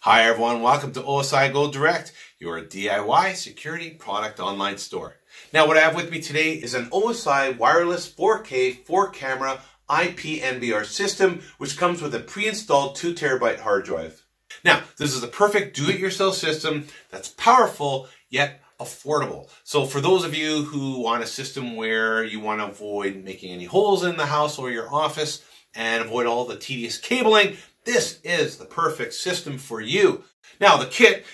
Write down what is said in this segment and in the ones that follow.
Hi everyone, welcome to OSI Go Direct, your DIY security product online store. Now what I have with me today is an OSI wireless 4K 4-camera IP NVR system which comes with a pre-installed 2 terabyte hard drive. Now this is a perfect do-it-yourself system that's powerful yet affordable. So for those of you who want a system where you want to avoid making any holes in the house or your office and avoid all the tedious cabling, this is the perfect system for you. Now the kit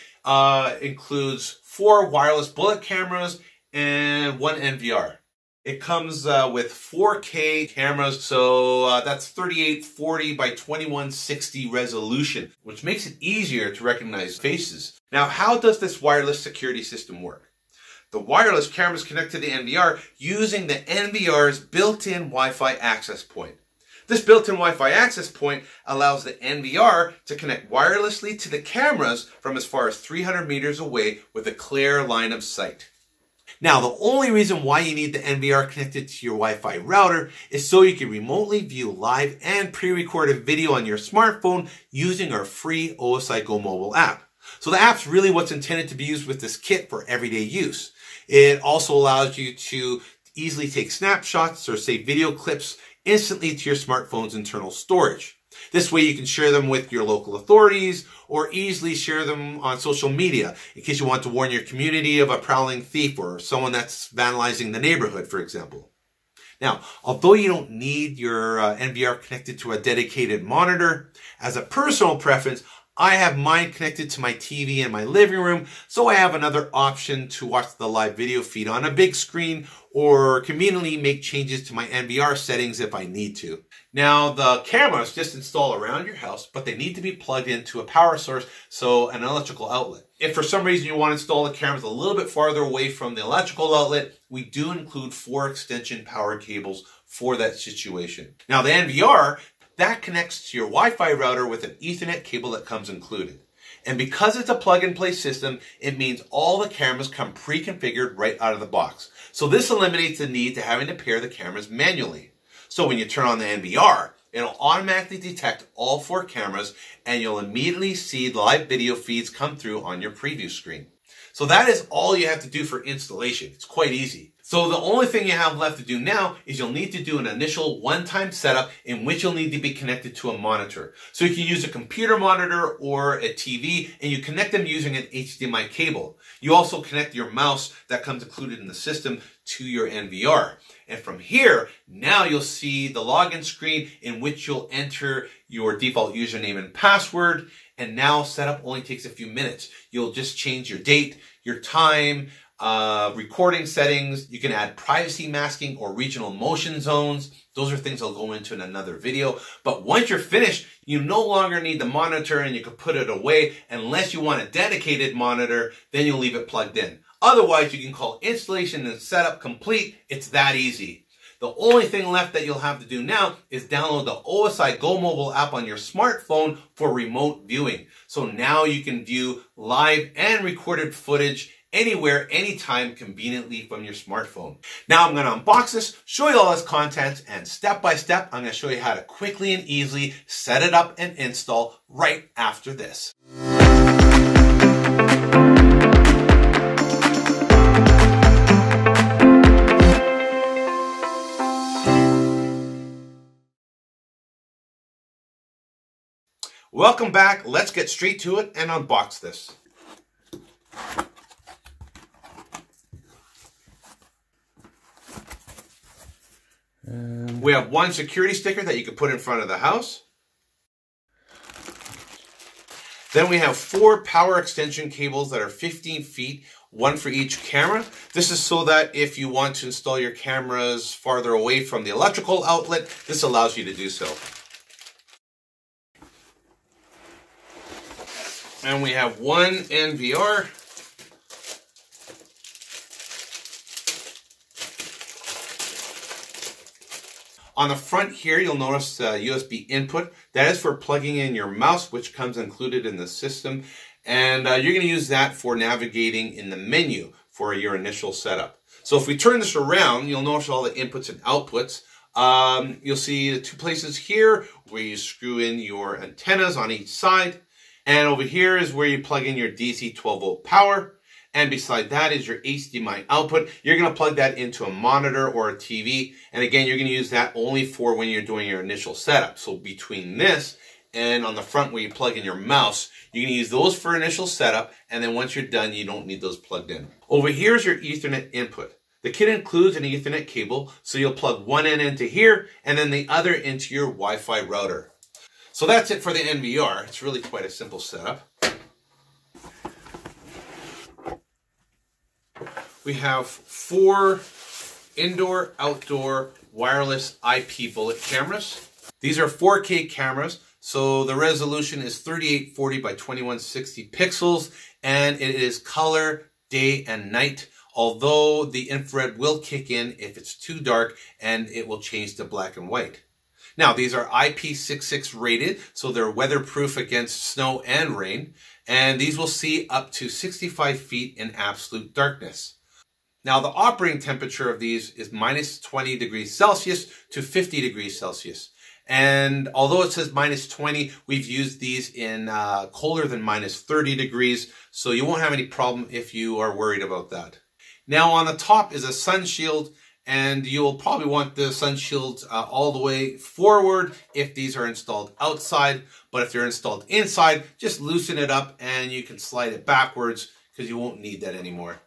includes 4 wireless bullet cameras and 1 NVR. It comes with 4K cameras, so that's 3840 by 2160 resolution, which makes it easier to recognize faces. Now, how does this wireless security system work? The wireless cameras connect to the NVR using the NVR's built-in Wi-Fi access point. This built-in Wi-Fi access point allows the NVR to connect wirelessly to the cameras from as far as 300 meters away with a clear line of sight. Now, the only reason why you need the NVR connected to your Wi-Fi router is so you can remotely view live and pre-recorded video on your smartphone using our free OSI Go Mobile App. So the app's really what's intended to be used with this kit for everyday use. It also allows you to easily take snapshots or save video clips instantly to your smartphone's internal storage. This way you can share them with your local authorities or easily share them on social media in case you want to warn your community of a prowling thief or someone that's vandalizing the neighborhood, for example. Now, although you don't need your NVR connected to a dedicated monitor, as a personal preference, I have mine connected to my TV in my living room, so I have another option to watch the live video feed on a big screen or conveniently make changes to my NVR settings if I need to. Now, the cameras just install around your house, but they need to be plugged into a power source, so an electrical outlet. If for some reason you want to install the cameras a little bit farther away from the electrical outlet, we do include 4 extension power cables for that situation. Now, the NVR that connects to your Wi-Fi router with an Ethernet cable that comes included. And because it's a plug-and-play system, it means all the cameras come pre-configured right out of the box. So this eliminates the need to having to pair the cameras manually. So when you turn on the NVR, it'll automatically detect all 4 cameras and you'll immediately see live video feeds come through on your preview screen. So that is all you have to do for installation. It's quite easy. So the only thing you have left to do now is you'll need to do an initial one-time setup in which you'll need to be connected to a monitor. So you can use a computer monitor or a TV and you connect them using an HDMI cable. You also connect your mouse that comes included in the system to your NVR. And from here, now you'll see the login screen in which you'll enter your default username and password. And now setup only takes a few minutes. You'll just change your date, your time, recording settings. You can add privacy masking or regional motion zones. Those are things I'll go into in another video. But once you're finished, you no longer need the monitor and you can put it away. Unless you want a dedicated monitor, then you'll leave it plugged in. Otherwise, you can call installation and setup complete. It's that easy. The only thing left that you'll have to do now is download the OSI Go Mobile App on your smartphone for remote viewing. So now you can view live and recorded footage anywhere, anytime, conveniently from your smartphone. Now I'm going to unbox this, show you all its contents, and step by step, I'm going to show you how to quickly and easily set it up and install right after this. Welcome back. Let's get straight to it and unbox this. We have 1 security sticker that you can put in front of the house. Then we have 4 power extension cables that are 15 feet, 1 for each camera. This is so that if you want to install your cameras farther away from the electrical outlet, this allows you to do so. And we have 1 NVR. On the front here, you'll notice USB input. That is for plugging in your mouse, which comes included in the system. And you're going to use that for navigating in the menu for your initial setup. So if we turn this around, you'll notice all the inputs and outputs. You'll see the 2 places here where you screw in your antennas on each side. And over here is where you plug in your DC 12 volt power. And beside that is your HDMI output. You're going to plug that into a monitor or a TV. And again, you're going to use that only for when you're doing your initial setup. So between this and on the front where you plug in your mouse, you're going to use those for initial setup. And then once you're done, you don't need those plugged in. Over here is your Ethernet input. The kit includes an Ethernet cable. So you'll plug one end into here and then the other into your Wi-Fi router. So that's it for the NVR. It's really quite a simple setup. We have 4 indoor, outdoor, wireless IP bullet cameras. These are 4K cameras, so the resolution is 3840 by 2160 pixels, and it is color, day, and night, although the infrared will kick in if it's too dark, and it will change to black and white. Now, these are IP66 rated, so they're weatherproof against snow and rain, and these will see up to 65 feet in absolute darkness. Now, the operating temperature of these is minus 20 degrees Celsius to 50 degrees Celsius. And although it says minus 20, we've used these in colder than minus 30 degrees, so you won't have any problem if you are worried about that. Now, on the top is a sun shield, and you'll probably want the sun shields all the way forward if these are installed outside. But if they're installed inside, just loosen it up and you can slide it backwards because you won't need that anymore.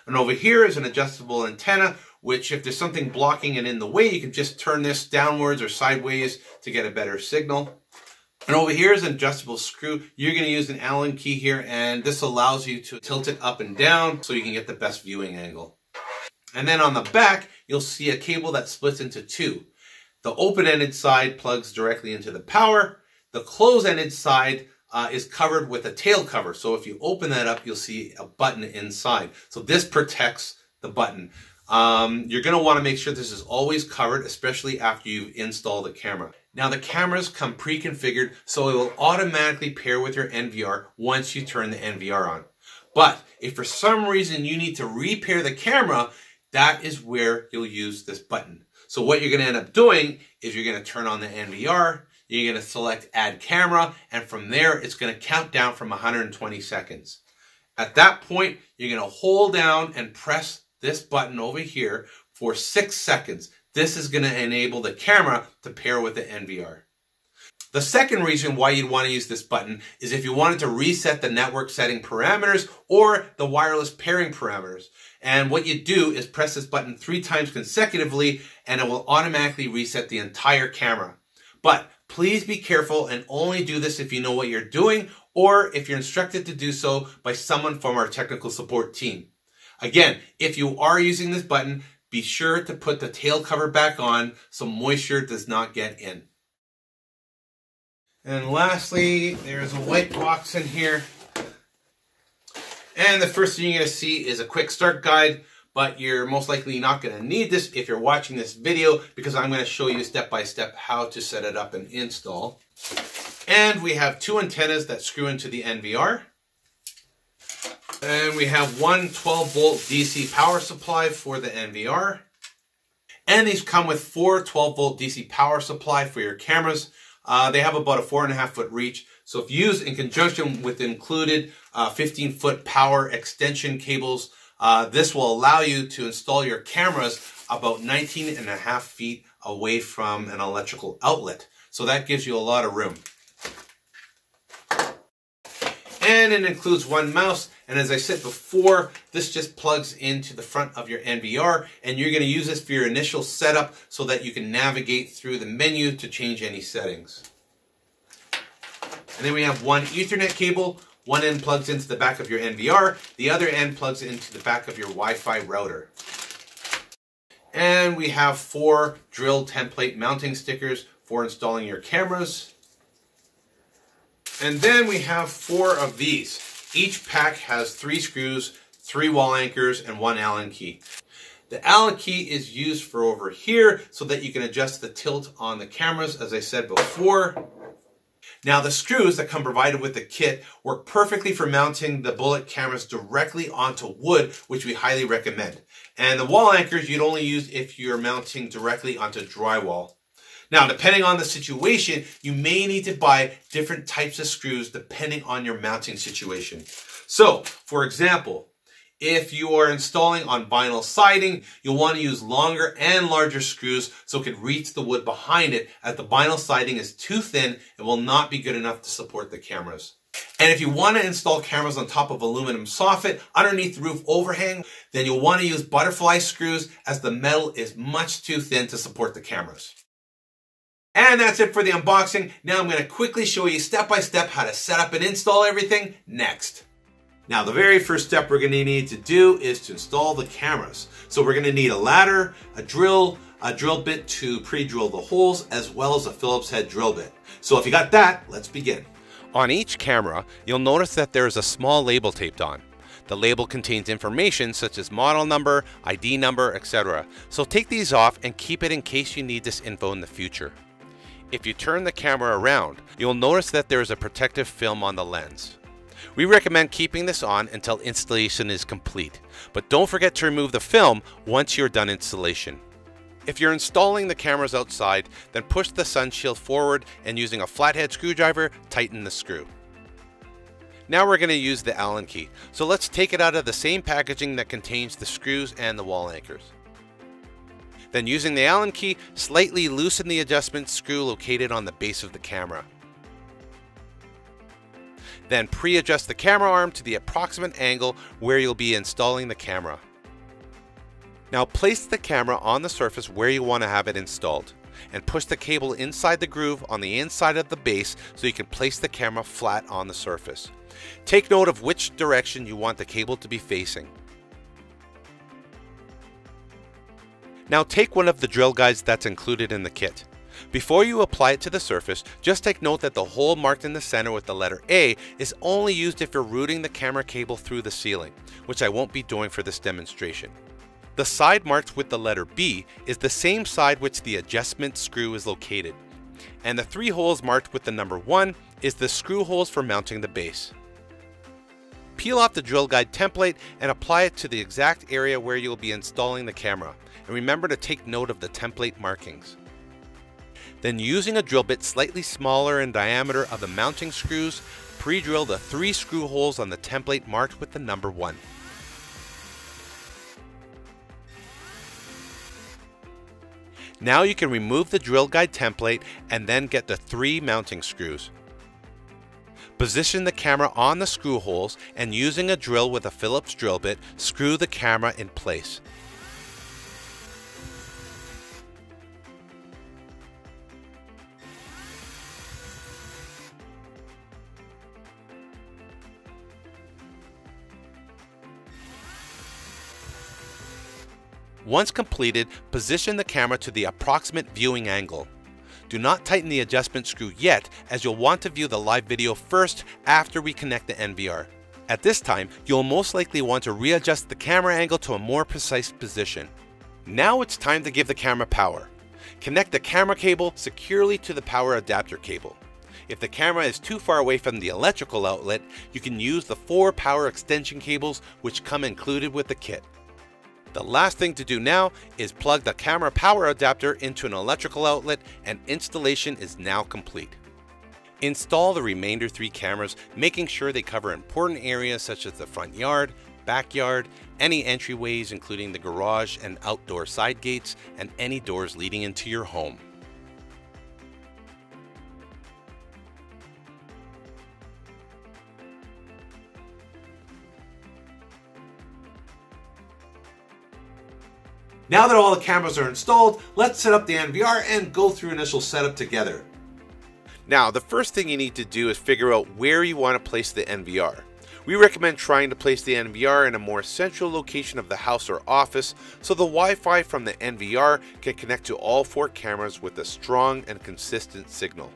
And over here is an adjustable antenna, which if there's something blocking it in the way, you can just turn this downwards or sideways to get a better signal. And over here is an adjustable screw. You're going to use an Allen key here, and this allows you to tilt it up and down so you can get the best viewing angle. And then on the back, you'll see a cable that splits into 2. The open-ended side plugs directly into the power. The closed-ended side is covered with a tail cover. So if you open that up, you'll see a button inside. So this protects the button. You're going to want to make sure this is always covered, especially after you've installed the camera. Now the cameras come pre-configured, so it will automatically pair with your NVR once you turn the NVR on. But if for some reason you need to repair the camera, that is where you'll use this button. So what you're going to end up doing is you're going to turn on the NVR, you're going to select Add Camera, and from there, it's going to count down from 120 seconds. At that point, you're going to hold down and press this button over here for 6 seconds. This is going to enable the camera to pair with the NVR. The second reason why you'd want to use this button is if you wanted to reset the network setting parameters or the wireless pairing parameters. And what you do is press this button 3 times consecutively, and it will automatically reset the entire camera. But please be careful and only do this if you know what you're doing or if you're instructed to do so by someone from our technical support team. Again, if you are using this button, be sure to put the tail cover back on so moisture does not get in. And lastly, there's a white box in here. And the first thing you're going to see is a quick start guide, but you're most likely not going to need this if you're watching this video because I'm going to show you step by step how to set it up and install. And we have 2 antennas that screw into the NVR. And we have one 12-volt DC power supply for the NVR. And these come with 4 12-volt DC power supply for your cameras. They have about a 4.5-foot reach. So if used in conjunction with included 15-foot power extension cables, this will allow you to install your cameras about 19.5 feet away from an electrical outlet. So that gives you a lot of room. And it includes one mouse. And as I said before, this just plugs into the front of your NVR, and you're going to use this for your initial setup so that you can navigate through the menu to change any settings. And then we have one Ethernet cable. One end plugs into the back of your NVR. The other end plugs into the back of your Wi-Fi router. And we have 4 drill template mounting stickers for installing your cameras. And then we have 4 of these. Each pack has 3 screws, 3 wall anchors, and 1 Allen key. The Allen key is used for over here so that you can adjust the tilt on the cameras, as I said before. Now the screws that come provided with the kit work perfectly for mounting the bullet cameras directly onto wood, which we highly recommend. And the wall anchors you'd only use if you're mounting directly onto drywall. Now, depending on the situation, you may need to buy different types of screws depending on your mounting situation. So, for example, if you are installing on vinyl siding, you'll want to use longer and larger screws so it can reach the wood behind it, as the vinyl siding is too thin and will not be good enough to support the cameras. And if you want to install cameras on top of aluminum soffit underneath the roof overhang, then you'll want to use butterfly screws, as the metal is much too thin to support the cameras. And that's it for the unboxing. Now I'm going to quickly show you step by step how to set up and install everything next. Now, the very first step we're going to need to do is to install the cameras. So we're going to need a ladder, a drill bit to pre-drill the holes, as well as a Phillips head drill bit. So if you got that, let's begin. On each camera, you'll notice that there is a small label taped on. The label contains information such as model number, ID number, etc. So take these off and keep it in case you need this info in the future. If you turn the camera around, you'll notice that there is a protective film on the lens. We recommend keeping this on until installation is complete, but don't forget to remove the film once you're done installation. If you're installing the cameras outside, then push the sun shield forward and using a flathead screwdriver, tighten the screw. Now we're going to use the Allen key, so let's take it out of the same packaging that contains the screws and the wall anchors. Then using the Allen key, slightly loosen the adjustment screw located on the base of the camera. Then pre-adjust the camera arm to the approximate angle where you'll be installing the camera. Now place the camera on the surface where you want to have it installed, and push the cable inside the groove on the inside of the base so you can place the camera flat on the surface. Take note of which direction you want the cable to be facing. Now take one of the drill guides that's included in the kit. Before you apply it to the surface, just take note that the hole marked in the center with the letter A is only used if you're routing the camera cable through the ceiling, which I won't be doing for this demonstration. The side marked with the letter B is the same side which the adjustment screw is located, and the 3 holes marked with the number 1 is the screw holes for mounting the base. Peel off the drill guide template and apply it to the exact area where you'll be installing the camera, and remember to take note of the template markings. Then using a drill bit slightly smaller in diameter of the mounting screws, pre-drill the 3 screw holes on the template marked with the number 1. Now you can remove the drill guide template and then get the 3 mounting screws. Position the camera on the screw holes and using a drill with a Phillips drill bit, screw the camera in place. Once completed, position the camera to the approximate viewing angle. Do not tighten the adjustment screw yet, as you'll want to view the live video first after we connect the NVR. At this time, you'll most likely want to readjust the camera angle to a more precise position. Now it's time to give the camera power. Connect the camera cable securely to the power adapter cable. If the camera is too far away from the electrical outlet, you can use the 4 power extension cables which come included with the kit. The last thing to do now is plug the camera power adapter into an electrical outlet, and installation is now complete. Install the remainder 3 cameras, making sure they cover important areas such as the front yard, backyard, any entryways including the garage and outdoor side gates, and any doors leading into your home. Now that all the cameras are installed, let's set up the NVR and go through initial setup together. Now, the first thing you need to do is figure out where you want to place the NVR. We recommend trying to place the NVR in a more central location of the house or office so the Wi-Fi from the NVR can connect to all 4 cameras with a strong and consistent signal.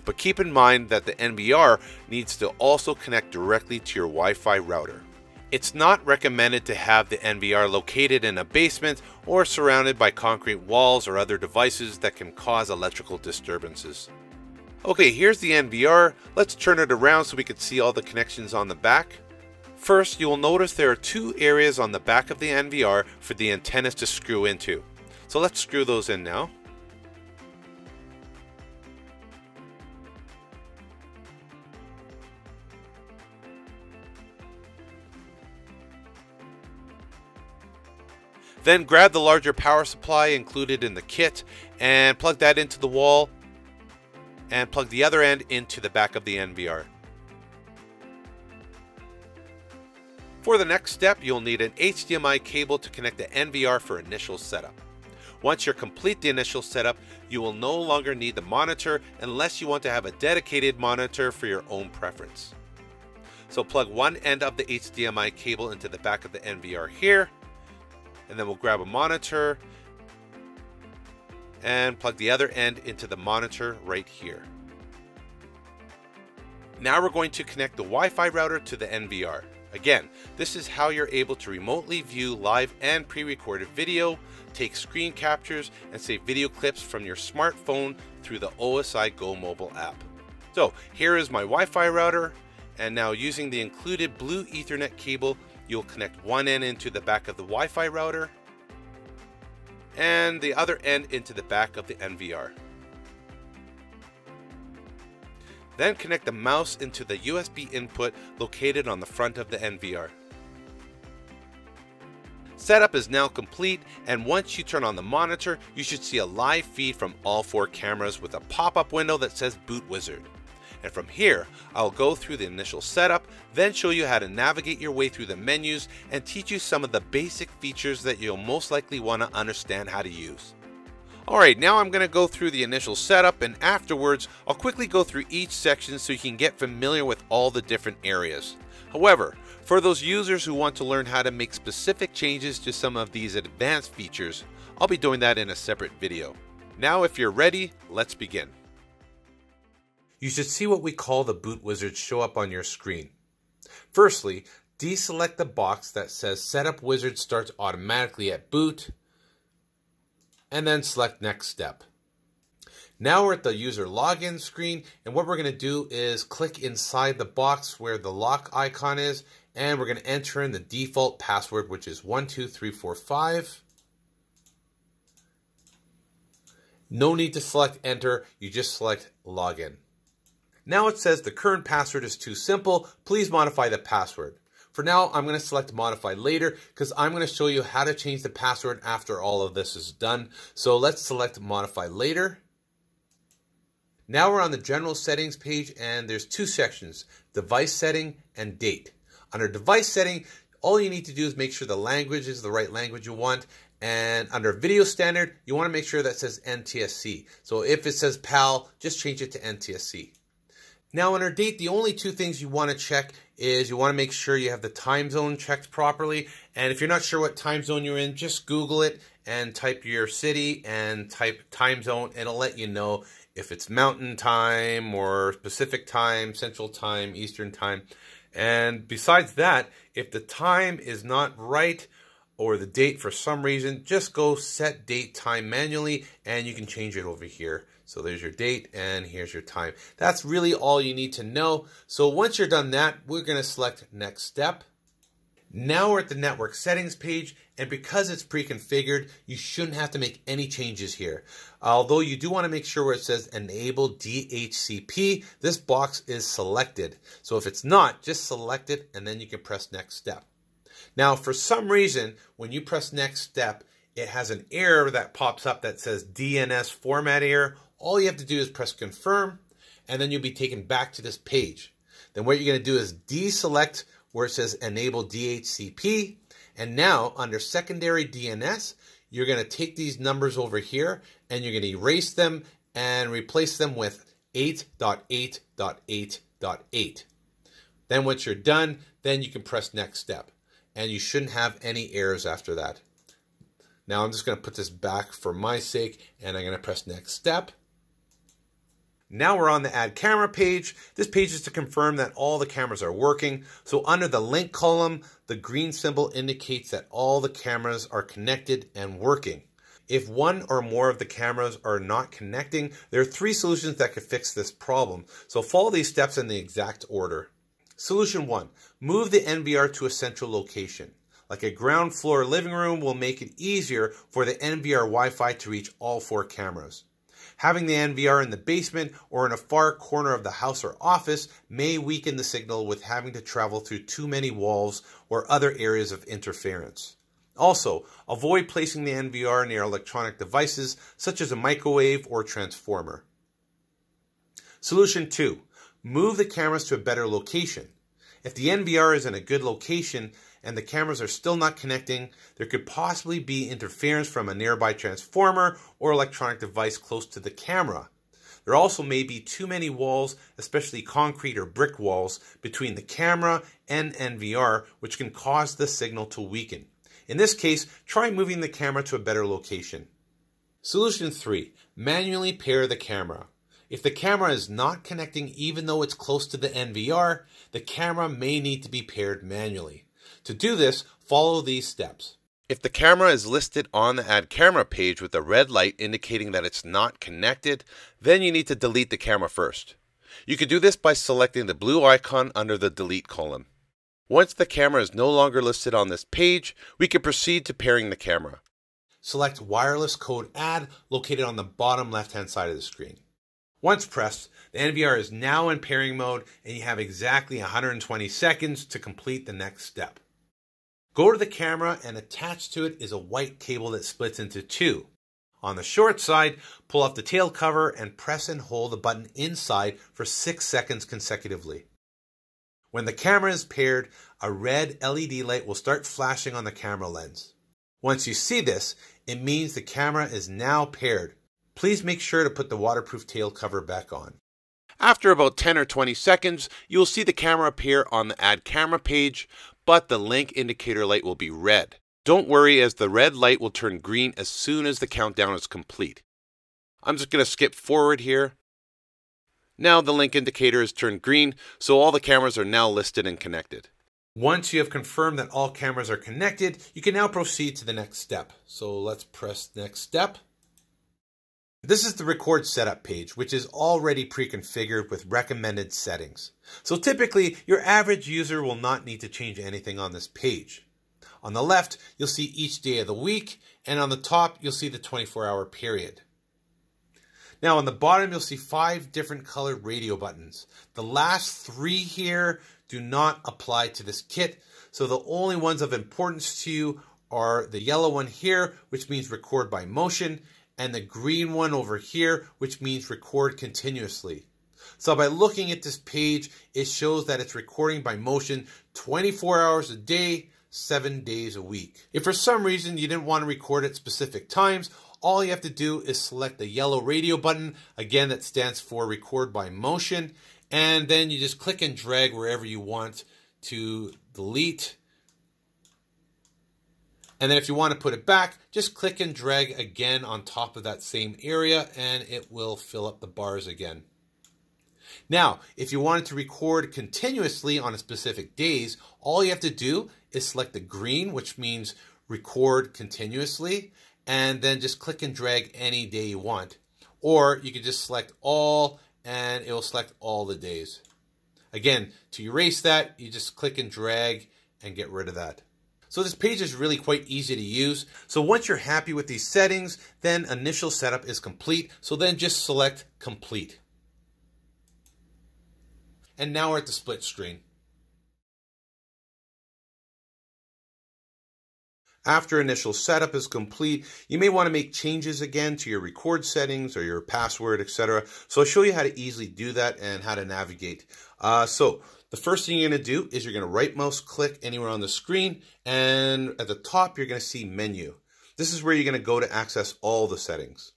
But keep in mind that the NVR needs to also connect directly to your Wi-Fi router. It's not recommended to have the NVR located in a basement or surrounded by concrete walls or other devices that can cause electrical disturbances. Okay, here's the NVR. Let's turn it around so we can see all the connections on the back. First, you will notice there are 2 areas on the back of the NVR for the antennas to screw into. So let's screw those in now. Then grab the larger power supply included in the kit and plug that into the wall and plug the other end into the back of the NVR. For the next step, you'll need an HDMI cable to connect the NVR for initial setup. Once you're complete the initial setup, you will no longer need the monitor unless you want to have a dedicated monitor for your own preference. So plug one end of the HDMI cable into the back of the NVR here, and then we'll grab a monitor and plug the other end into the monitor right here. Now we're going to connect the Wi-Fi router to the NVR. Again, this is how you're able to remotely view live and pre-recorded video, take screen captures, and save video clips from your smartphone through the OSI Go Mobile App. So here is my Wi-Fi router, and now using the included blue Ethernet cable, you'll connect one end into the back of the Wi-Fi router and the other end into the back of the NVR. Then connect the mouse into the USB input located on the front of the NVR. Setup is now complete, and once you turn on the monitor, you should see a live feed from all 4 cameras with a pop-up window that says Boot Wizard. And from here, I'll go through the initial setup, then show you how to navigate your way through the menus and teach you some of the basic features that you'll most likely want to understand how to use. Alright, now I'm going to go through the initial setup, and afterwards I'll quickly go through each section so you can get familiar with all the different areas. However, for those users who want to learn how to make specific changes to some of these advanced features, I'll be doing that in a separate video. Now if you're ready, let's begin. You should see what we call the Boot Wizard show up on your screen. Firstly, deselect the box that says Setup Wizard starts automatically at boot, and then select Next Step. Now we're at the user login screen, and what we're going to do is click inside the box where the lock icon is, and we're going to enter in the default password, which is 12345. No need to select enter, you just select login. Now it says the current password is too simple, please modify the password. For now, I'm going to select modify later because I'm going to show you how to change the password after all of this is done. So let's select modify later. Now we're on the general settings page, and there's 2 sections, device setting and date. Under device setting, all you need to do is make sure the language is the right language you want. And under video standard, you want to make sure that says NTSC. So if it says PAL, just change it to NTSC. Now under date, the only 2 things you want to check is you want to make sure you have the time zone checked properly. And if you're not sure what time zone you're in, just Google it and type your city and type time zone, and it'll let you know if it's Mountain Time or Pacific Time, Central Time, Eastern Time. And besides that, if the time is not right or the date for some reason, just go set date time manually and you can change it over here. So there's your date and here's your time. That's really all you need to know. So once you're done that, we're going to select Next Step. Now we're at the network settings page, and because it's pre-configured, you shouldn't have to make any changes here. Although you do want to make sure where it says Enable DHCP, this box is selected. So if it's not, just select it and then you can press Next Step. Now for some reason, when you press Next Step, it has an error that pops up that says DNS format error. All you have to do is press confirm, and then you'll be taken back to this page. Then what you're going to do is deselect where it says enable DHCP, and now under secondary DNS, you're going to take these numbers over here and you're going to erase them and replace them with 8.8.8.8. Then once you're done, then you can press Next Step, and you shouldn't have any errors after that. Now I'm just going to put this back for my sake, and I'm going to press Next Step. Now we're on the Add Camera page. This page is to confirm that all the cameras are working. So under the link column, the green symbol indicates that all the cameras are connected and working. If one or more of the cameras are not connecting, there are 3 solutions that could fix this problem. So follow these steps in the exact order. Solution 1, move the NVR to a central location. Like a ground floor living room will make it easier for the NVR Wi-Fi to reach all 4 cameras. Having the NVR in the basement or in a far corner of the house or office may weaken the signal with having to travel through too many walls or other areas of interference. Also, avoid placing the NVR near electronic devices such as a microwave or transformer. Solution 2. Move the cameras to a better location. If the NVR is in a good location and the cameras are still not connecting, there could possibly be interference from a nearby transformer or electronic device close to the camera. There also may be too many walls, especially concrete or brick walls, between the camera and NVR, which can cause the signal to weaken. In this case, try moving the camera to a better location. Solution 3. Manually pair the camera. If the camera is not connecting even though it's close to the NVR, the camera may need to be paired manually. To do this, follow these steps. If the camera is listed on the Add Camera page with a red light indicating that it's not connected, then you need to delete the camera first. You can do this by selecting the blue icon under the Delete column. Once the camera is no longer listed on this page, we can proceed to pairing the camera. Select Wireless Code Add located on the bottom left-hand side of the screen. Once pressed, the NVR is now in pairing mode and you have exactly 120 seconds to complete the next step. Go to the camera and attached to it is a white cable that splits into two. On the short side, pull off the tail cover and press and hold the button inside for 6 seconds consecutively. When the camera is paired, a red LED light will start flashing on the camera lens. Once you see this, it means the camera is now paired. Please make sure to put the waterproof tail cover back on. After about 10 or 20 seconds, you will see the camera appear on the Add Camera page, but the link indicator light will be red. Don't worry, as the red light will turn green as soon as the countdown is complete. I'm just going to skip forward here. Now the link indicator is turned green, so all the cameras are now listed and connected. Once you have confirmed that all cameras are connected, you can now proceed to the next step. So let's press next step. This is the record setup page, which is already pre-configured with recommended settings. So typically, your average user will not need to change anything on this page. On the left, you'll see each day of the week, and on the top, you'll see the 24-hour period. Now on the bottom, you'll see 5 different colored radio buttons. The last 3 here do not apply to this kit, so the only ones of importance to you are the yellow one here, which means record by motion, and the green one over here, which means record continuously. So by looking at this page, it shows that it's recording by motion 24 hours a day, 7 days a week. If for some reason you didn't want to record at specific times, all you have to do is select the yellow radio button, again that stands for record by motion, and then you just click and drag wherever you want to delete. And then if you want to put it back, just click and drag again on top of that same area and it will fill up the bars again. Now, if you wanted to record continuously on a specific days, all you have to do is select the green, which means record continuously, and then just click and drag any day you want. Or you can just select all and it will select all the days. Again, to erase that, you just click and drag and get rid of that. So this page is really quite easy to use. So once you're happy with these settings, then initial setup is complete. So then just select complete. And now we're at the split screen. After initial setup is complete, you may want to make changes again to your record settings or your password, etc. So I'll show you how to easily do that and how to navigate. So the first thing you're going to do is you're going to right mouse click anywhere on the screen, and at the top you're going to see menu. This is where you're going to go to access all the settings.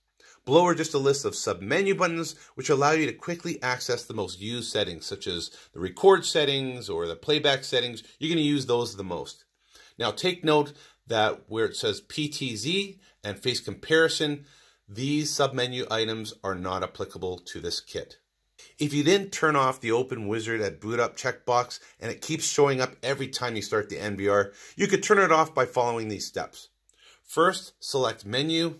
Below are just a list of sub-menu buttons which allow you to quickly access the most used settings, such as the record settings or the playback settings. You're going to use those the most. Now take note that where it says PTZ and face comparison, these sub-menu items are not applicable to this kit. If you then turn off the Open Wizard at Boot Up checkbox and it keeps showing up every time you start the NVR, you could turn it off by following these steps. First, select Menu.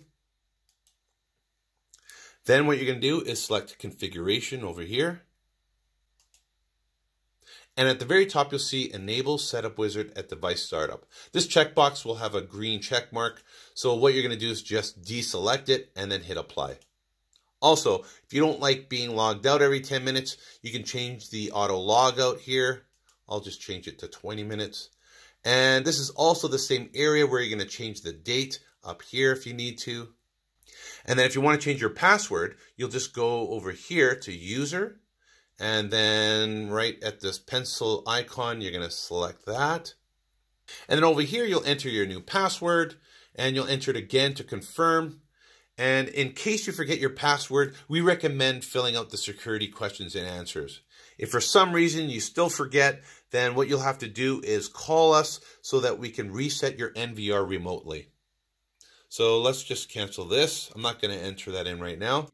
Then what you're going to do is select Configuration over here. And at the very top, you'll see Enable Setup Wizard at Device Startup. This checkbox will have a green check mark. So what you're going to do is just deselect it and then hit Apply. Also, if you don't like being logged out every 10 minutes, you can change the auto log out here. I'll just change it to 20 minutes. And this is also the same area where you're going to change the date up here if you need to. And then if you want to change your password, you'll just go over here to User. And then right at this pencil icon, you're going to select that. And then over here, you'll enter your new password. And you'll enter it again to confirm. And in case you forget your password, we recommend filling out the security questions and answers. If for some reason you still forget, then what you'll have to do is call us so that we can reset your NVR remotely. So let's just cancel this. I'm not going to enter that in right now.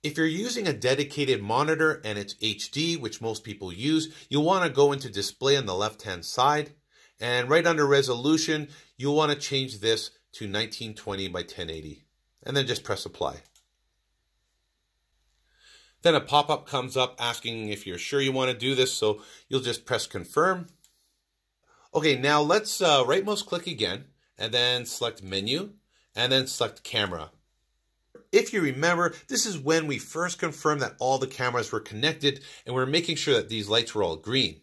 If you're using a dedicated monitor and it's HD, which most people use, you'll want to go into Display on the left-hand side. And right under Resolution, you'll want to change this to 1920 by 1080. And then just press Apply. Then a pop-up comes up asking if you're sure you want to do this, so you'll just press Confirm. Okay, now let's right mouse click again, and then select Menu, and then select Camera. If you remember, this is when we first confirmed that all the cameras were connected, and we're making sure that these lights were all green.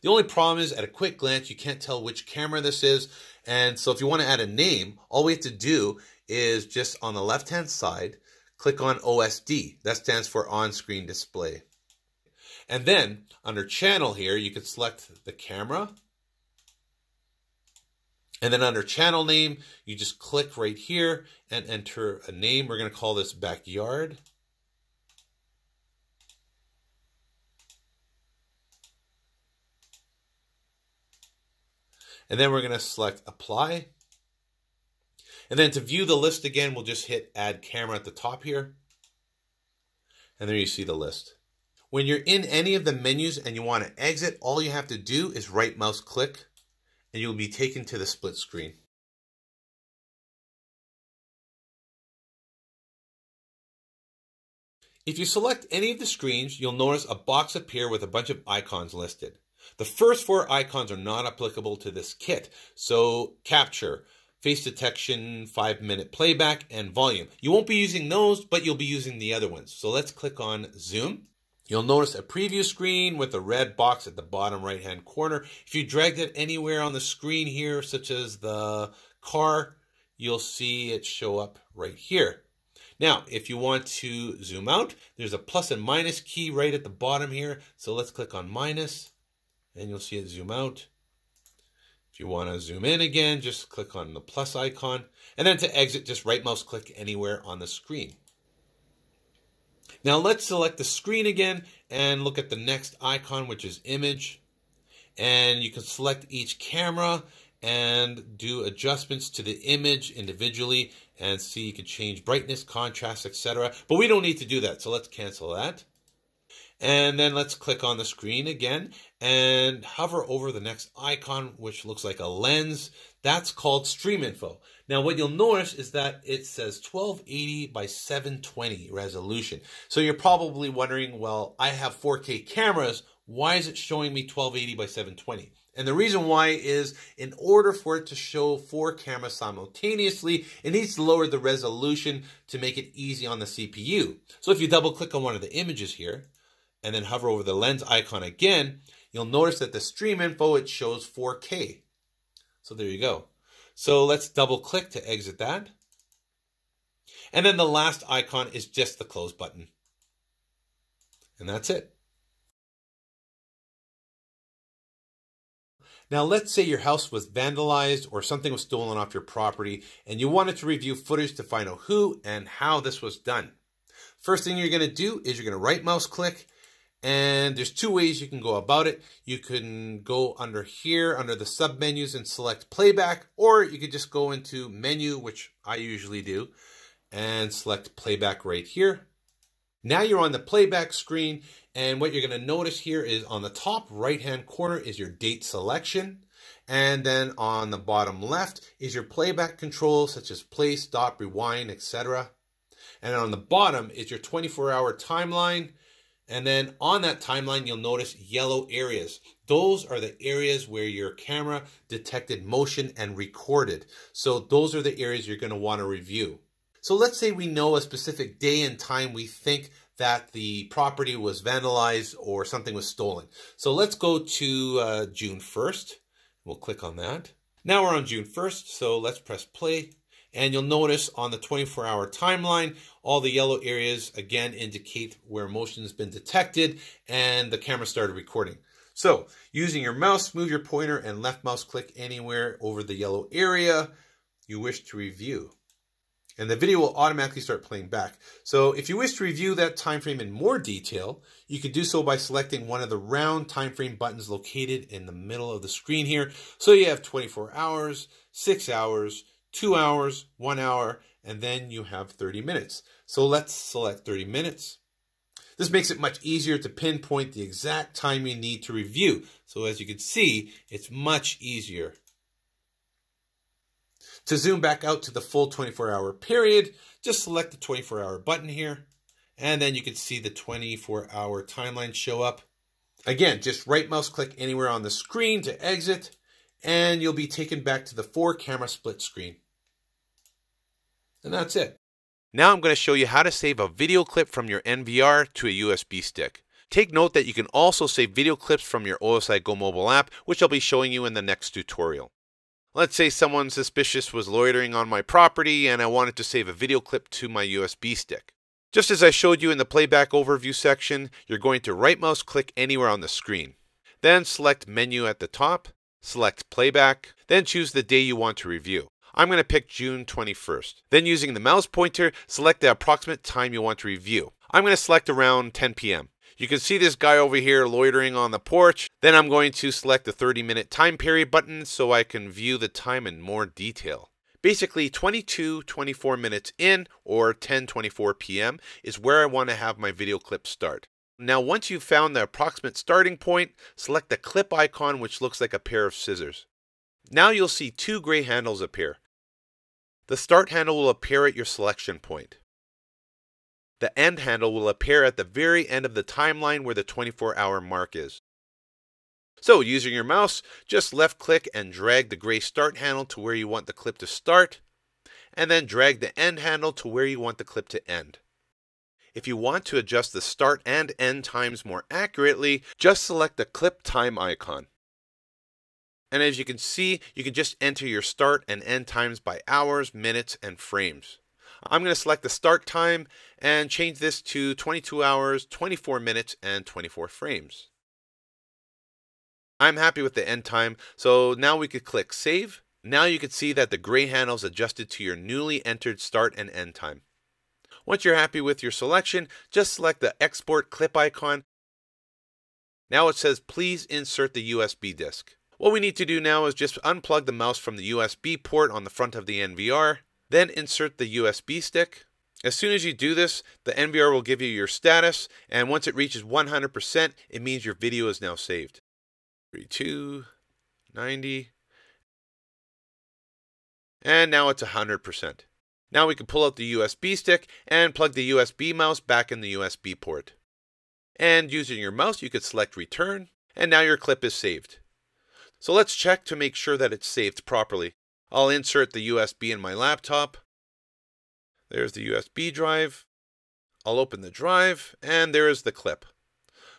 The only problem is, at a quick glance, you can't tell which camera this is, and so if you want to add a name, all we have to do is just on the left-hand side, click on OSD. That stands for On-Screen Display. And then, under Channel here, you can select the camera. And then under Channel Name, you just click right here and enter a name. We're going to call this Backyard. And then we're going to select Apply. And then to view the list again, we'll just hit Add Camera at the top here. And there you see the list. When you're in any of the menus and you want to exit, all you have to do is right mouse click and you'll be taken to the split screen. If you select any of the screens, you'll notice a box appear with a bunch of icons listed. The first 4 icons are not applicable to this kit, so Capture, Face Detection, 5-minute Playback, and Volume. You won't be using those, but you'll be using the other ones. So let's click on Zoom. You'll notice a preview screen with a red box at the bottom right-hand corner. If you drag it anywhere on the screen here, such as the car, you'll see it show up right here. Now, if you want to zoom out, there's a plus and minus key right at the bottom here. So let's click on minus, and you'll see it zoom out. If you want to zoom in again, just click on the plus icon. And then to exit, just right mouse click anywhere on the screen. Now let's select the screen again and look at the next icon, which is Image. And you can select each camera and do adjustments to the image individually and see you can change brightness, contrast, etc. But we don't need to do that, so let's cancel that. And then let's click on the screen again and hover over the next icon, which looks like a lens. That's called Stream Info. Now, what you'll notice is that it says 1280 by 720 resolution. So you're probably wondering, well, I have 4K cameras. Why is it showing me 1280 by 720? And the reason why is in order for it to show 4 cameras simultaneously, it needs to lower the resolution to make it easy on the CPU. So if you double click on one of the images here, and then hover over the lens icon again, you'll notice that the Stream Info, it shows 4K. So there you go. So let's double click to exit that. And then the last icon is just the close button. And that's it. Now let's say your house was vandalized or something was stolen off your property and you wanted to review footage to find out who and how this was done. First thing you're going to do is you're going to right mouse click. And there's 2 ways you can go about it. You can go under here, under the sub menus and select playback, or you could just go into menu, which I usually do, and select playback right here. Now you're on the playback screen, and what you're going to notice here is on the top right-hand corner is your date selection. And then on the bottom left is your playback controls such as play, stop, rewind, etc. And on the bottom is your 24-hour timeline. And then on that timeline, you'll notice yellow areas. Those are the areas where your camera detected motion and recorded. So those are the areas you're going to want to review. So let's say we know a specific day and time we think that the property was vandalized or something was stolen. So let's go to June 1st. We'll click on that. Now we're on June 1st, so let's press play. And you'll notice on the 24-hour timeline, all the yellow areas again indicate where motion has been detected and the camera started recording. So using your mouse, move your pointer and left mouse click anywhere over the yellow area you wish to review. And the video will automatically start playing back. So if you wish to review that time frame in more detail, you can do so by selecting one of the round time frame buttons located in the middle of the screen here. So you have 24 hours, 6 hours, 2 hours, 1 hour, and then you have 30 minutes. So let's select 30 minutes. This makes it much easier to pinpoint the exact time you need to review. So as you can see, it's much easier. To zoom back out to the full 24-hour period, just select the 24-hour button here, and then you can see the 24-hour timeline show up. Again, just right mouse click anywhere on the screen to exit, and you'll be taken back to the 4-camera split screen. And that's it. Now I'm going to show you how to save a video clip from your NVR to a USB stick. Take note that you can also save video clips from your OSI Go Mobile App, which I'll be showing you in the next tutorial. Let's say someone suspicious was loitering on my property and I wanted to save a video clip to my USB stick. Just as I showed you in the playback overview section, you're going to right mouse click anywhere on the screen. Then select Menu at the top, select Playback, then choose the day you want to review. I'm going to pick June 21st. Then using the mouse pointer, select the approximate time you want to review. I'm going to select around 10 p.m. You can see this guy over here loitering on the porch. Then I'm going to select the 30-minute time period button so I can view the time in more detail. Basically 22-24 minutes in, or 10:24 p.m. is where I want to have my video clip start. Now once you've found the approximate starting point, select the clip icon which looks like a pair of scissors. Now you'll see two gray handles appear. The start handle will appear at your selection point. The end handle will appear at the very end of the timeline where the 24-hour mark is. So using your mouse, just left click and drag the gray start handle to where you want the clip to start, and then drag the end handle to where you want the clip to end. If you want to adjust the start and end times more accurately, just select the clip time icon. And as you can see, you can just enter your start and end times by hours, minutes, and frames. I'm going to select the start time and change this to 22 hours, 24 minutes, and 24 frames. I'm happy with the end time, so now we could click Save. Now you can see that the gray handle is adjusted to your newly entered start and end time. Once you're happy with your selection, just select the Export Clip icon. Now it says, please insert the USB disk. What we need to do now is just unplug the mouse from the USB port on the front of the NVR. Then insert the USB stick. As soon as you do this, the NVR will give you your status, and once it reaches 100%, it means your video is now saved. 32, 90, and now it's 100%. Now we can pull out the USB stick and plug the USB mouse back in the USB port. And using your mouse, you could select Return, and now your clip is saved. So let's check to make sure that it's saved properly. I'll insert the USB in my laptop. There's the USB drive. I'll open the drive, and there is the clip.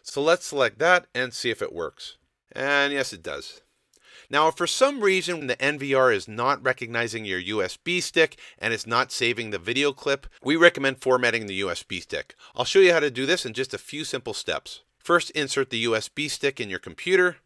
So let's select that and see if it works. And yes, it does. Now, if for some reason the NVR is not recognizing your USB stick and it's not saving the video clip, we recommend formatting the USB stick. I'll show you how to do this in just a few simple steps. First, insert the USB stick in your computer.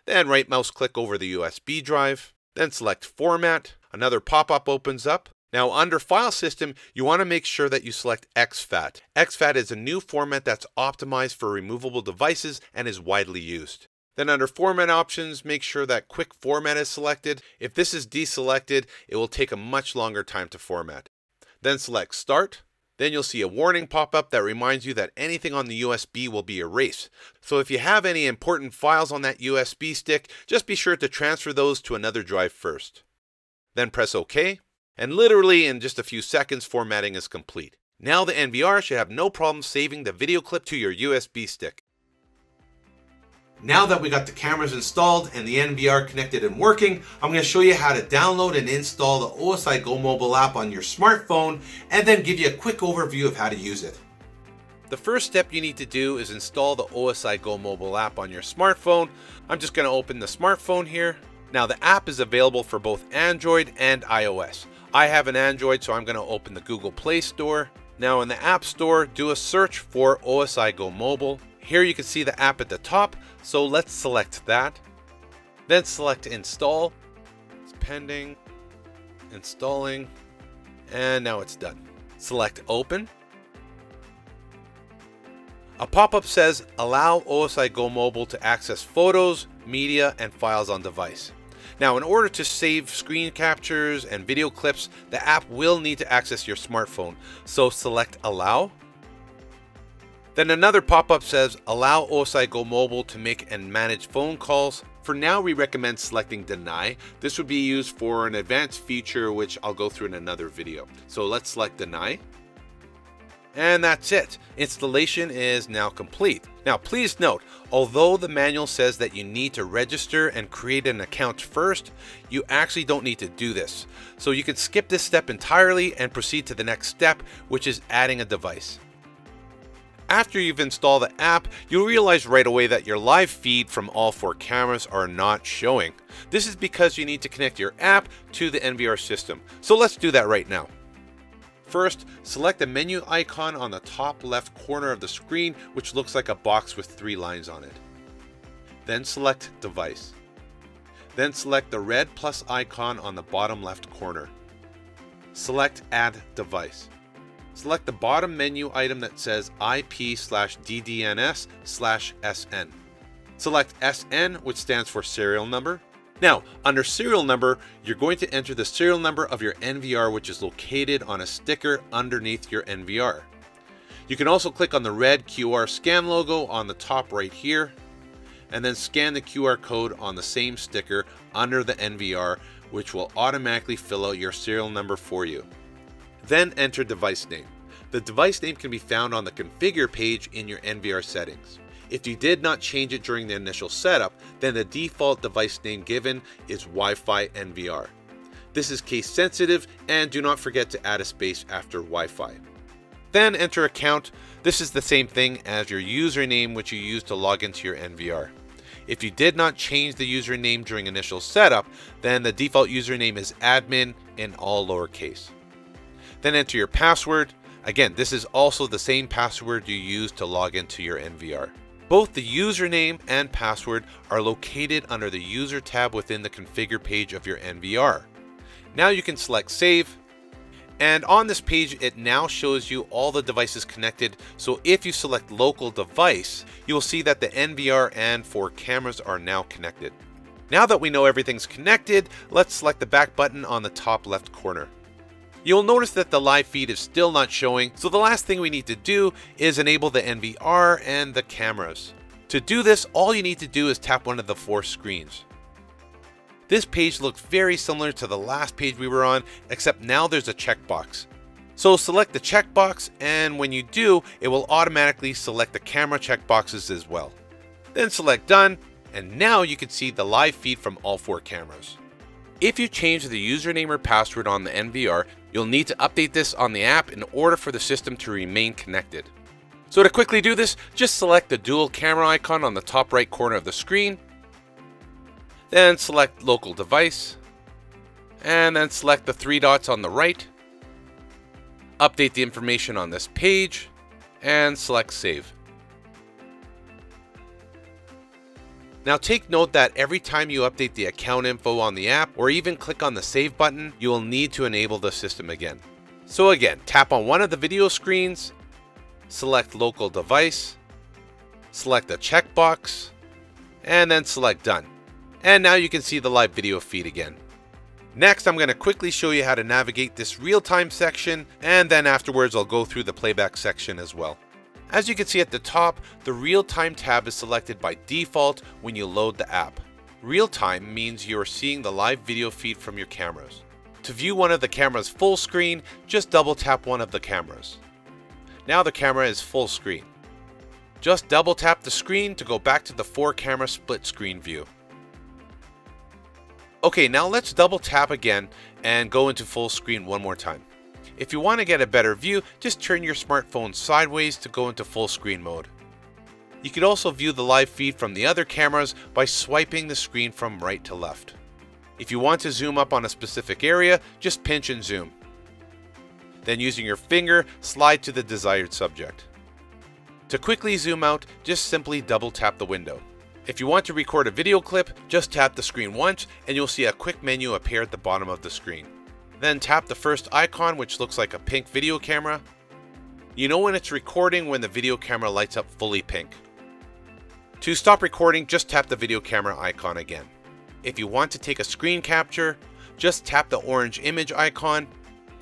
Then right mouse click over the USB drive. Then select Format. Another pop-up opens up. Now under File System, you want to make sure that you select exFAT. exFAT is a new format that's optimized for removable devices and is widely used. Then under Format Options, make sure that Quick Format is selected. If this is deselected, it will take a much longer time to format. Then select Start. Then you'll see a warning pop up that reminds you that anything on the USB will be erased. So if you have any important files on that USB stick, just be sure to transfer those to another drive first. Then press OK, and literally in just a few seconds, formatting is complete. Now the NVR should have no problem saving the video clip to your USB stick. Now that we got the cameras installed and the NVR connected and working, I'm going to show you how to download and install the OSI Go Mobile App on your smartphone and then give you a quick overview of how to use it. The first step you need to do is install the OSI Go Mobile App on your smartphone. I'm just going to open the smartphone here. Now the app is available for both Android and iOS. I have an Android, so I'm going to open the Google Play Store. Now in the App Store, do a search for OSI Go Mobile. Here you can see the app at the top, so let's select that. Then select Install. It's pending, installing, and now it's done. Select Open. A pop-up says, allow OSI Go Mobile to access photos, media, and files on device. Now, in order to save screen captures and video clips, the app will need to access your smartphone. So select Allow. Then another pop-up says, allow OSI Go Mobile to make and manage phone calls. For now, we recommend selecting Deny. This would be used for an advanced feature, which I'll go through in another video. So let's select Deny. And that's it. Installation is now complete. Now please note, although the manual says that you need to register and create an account first, you actually don't need to do this. So you can skip this step entirely and proceed to the next step, which is adding a device. After you've installed the app, you'll realize right away that your live feed from all 4 cameras are not showing. This is because you need to connect your app to the NVR system. So let's do that right now. First, select the menu icon on the top left corner of the screen, which looks like a box with 3 lines on it. Then select Device. Then select the red plus icon on the bottom left corner. Select Add Device. Select the bottom menu item that says IP/DDNS/SN. Select SN, which stands for serial number. Now, under serial number, you're going to enter the serial number of your NVR, which is located on a sticker underneath your NVR. You can also click on the red QR scan logo on the top right here, and then scan the QR code on the same sticker under the NVR, which will automatically fill out your serial number for you. Then enter device name. The device name can be found on the configure page in your NVR settings. If you did not change it during the initial setup, then the default device name given is Wi-Fi NVR. This is case sensitive, and do not forget to add a space after Wi-Fi. Then enter account. This is the same thing as your username, which you use to log into your NVR. If you did not change the username during initial setup, then the default username is admin in all lowercase. Then enter your password. Again, this is also the same password you use to log into your NVR. Both the username and password are located under the User tab within the Configure page of your NVR. Now you can select Save, and on this page it now shows you all the devices connected. So if you select Local Device, you will see that the NVR and 4 cameras are now connected. Now that we know everything's connected, let's select the back button on the top left corner. You'll notice that the live feed is still not showing, so the last thing we need to do is enable the NVR and the cameras. To do this, all you need to do is tap one of the 4 screens. This page looks very similar to the last page we were on, except now there's a checkbox. So select the checkbox, and when you do, it will automatically select the camera checkboxes as well. Then select Done, and now you can see the live feed from all 4 cameras. If you change the username or password on the NVR, you'll need to update this on the app in order for the system to remain connected. So to quickly do this, just select the dual camera icon on the top right corner of the screen, then select Local Device, and then select the 3 dots on the right, update the information on this page, and select Save. Now take note that every time you update the account info on the app or even click on the save button, you will need to enable the system again. So again, tap on one of the video screens, select Local Device, select the checkbox, and then select Done. And now you can see the live video feed again. Next, I'm going to quickly show you how to navigate this real-time section, and then afterwards I'll go through the playback section as well. As you can see at the top, the Real-Time tab is selected by default when you load the app. Real-Time means you are seeing the live video feed from your cameras. To view one of the cameras full screen, just double tap one of the cameras. Now the camera is full screen. Just double tap the screen to go back to the 4 camera split screen view. Okay, now let's double tap again and go into full screen one more time. If you want to get a better view, just turn your smartphone sideways to go into full screen mode. You could also view the live feed from the other cameras by swiping the screen from right to left. If you want to zoom up on a specific area, just pinch and zoom. Then using your finger, slide to the desired subject. To quickly zoom out, just simply double tap the window. If you want to record a video clip, just tap the screen once and you'll see a quick menu appear at the bottom of the screen. Then tap the first icon, which looks like a pink video camera. You know when it's recording when the video camera lights up fully pink. To stop recording, just tap the video camera icon again. If you want to take a screen capture, just tap the orange image icon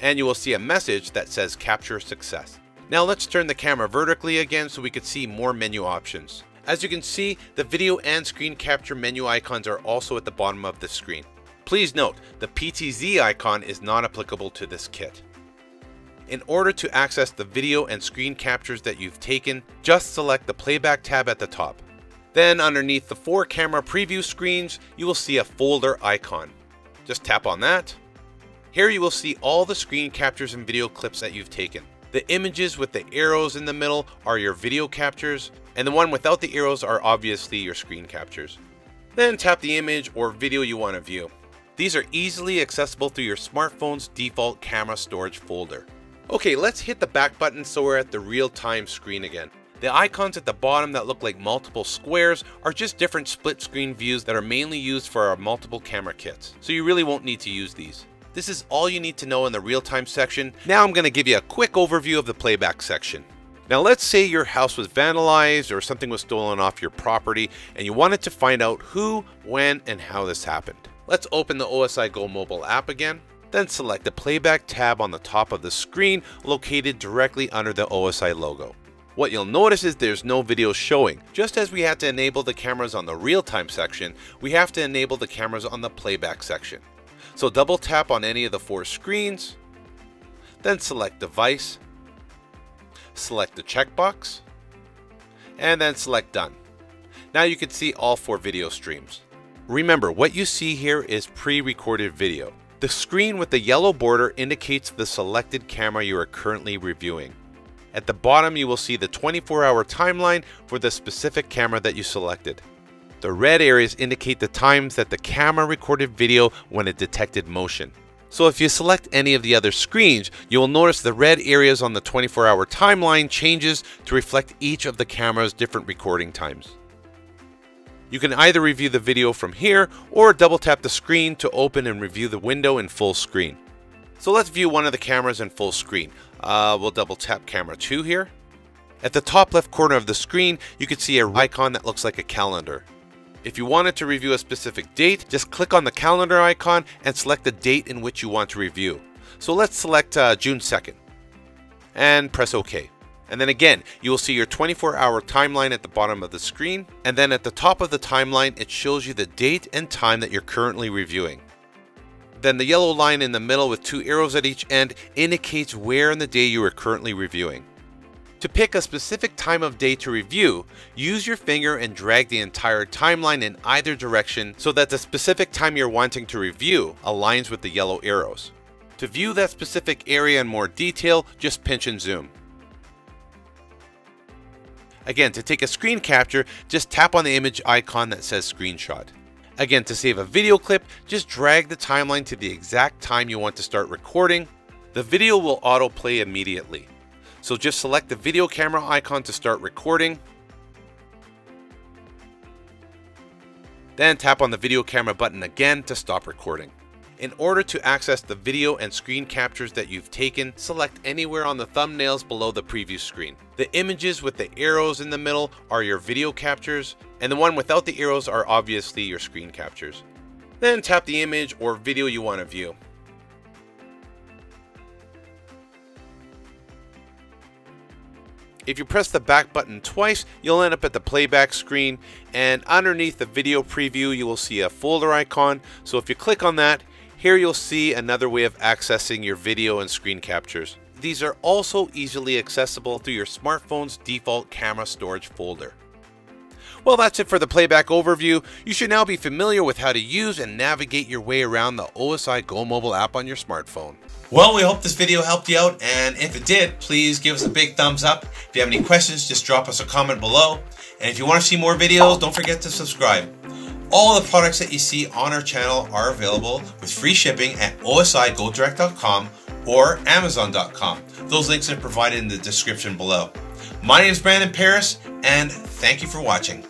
and you will see a message that says capture success. Now let's turn the camera vertically again so we can see more menu options. As you can see, the video and screen capture menu icons are also at the bottom of the screen. Please note, the PTZ icon is not applicable to this kit. In order to access the video and screen captures that you've taken, just select the Playback tab at the top. Then underneath the 4 camera preview screens, you will see a folder icon. Just tap on that. Here you will see all the screen captures and video clips that you've taken. The images with the arrows in the middle are your video captures, and the one without the arrows are obviously your screen captures. Then tap the image or video you want to view. These are easily accessible through your smartphone's default camera storage folder. Okay, let's hit the back button so we're at the real-time screen again. The icons at the bottom that look like multiple squares are just different split screen views that are mainly used for our multiple camera kits, so you really won't need to use these. This is all you need to know in the real-time section. Now I'm going to give you a quick overview of the playback section. Now let's say your house was vandalized or something was stolen off your property and you wanted to find out who, when, and how this happened. Let's open the OSI Go Mobile App again, then select the Playback tab on the top of the screen located directly under the OSI logo. What you'll notice is there's no video showing. Just as we had to enable the cameras on the real-time section, we have to enable the cameras on the playback section. So double tap on any of the 4 screens, then select Device, select the checkbox, and then select Done. Now you can see all 4 video streams. Remember, what you see here is pre-recorded video. The screen with the yellow border indicates the selected camera you are currently reviewing. At the bottom, you will see the 24-hour timeline for the specific camera that you selected. The red areas indicate the times that the camera recorded video when it detected motion. So if you select any of the other screens, you will notice the red areas on the 24-hour timeline changes to reflect each of the camera's different recording times. You can either review the video from here or double tap the screen to open and review the window in full screen. So let's view one of the cameras in full screen. We'll double tap camera 2 here. At the top left corner of the screen, you can see an icon that looks like a calendar. If you wanted to review a specific date, just click on the calendar icon and select the date in which you want to review. So let's select June 2nd and press OK. And then again, you will see your 24-hour timeline at the bottom of the screen. And then at the top of the timeline, it shows you the date and time that you're currently reviewing. Then the yellow line in the middle with 2 arrows at each end indicates where in the day you are currently reviewing. To pick a specific time of day to review, use your finger and drag the entire timeline in either direction so that the specific time you're wanting to review aligns with the yellow arrows. To view that specific area in more detail, just pinch and zoom. Again, to take a screen capture, just tap on the image icon that says Screenshot. Again, to save a video clip, just drag the timeline to the exact time you want to start recording. The video will autoplay immediately. So just select the video camera icon to start recording. Then tap on the video camera button again to stop recording. In order to access the video and screen captures that you've taken, select anywhere on the thumbnails below the preview screen. The images with the arrows in the middle are your video captures, and the one without the arrows are obviously your screen captures. Then tap the image or video you want to view. If you press the back button twice, you'll end up at the playback screen, and underneath the video preview you will see a folder icon. So if you click on that, here you'll see another way of accessing your video and screen captures. These are also easily accessible through your smartphone's default camera storage folder. Well, that's it for the playback overview. You should now be familiar with how to use and navigate your way around the OSI Go Mobile app on your smartphone. Well, we hope this video helped you out, and if it did, please give us a big thumbs up. If you have any questions, just drop us a comment below. And if you want to see more videos, don't forget to subscribe. All the products that you see on our channel are available with free shipping at OSIGoDirect.com or Amazon.com. Those links are provided in the description below. My name is Brandon Paris, and thank you for watching.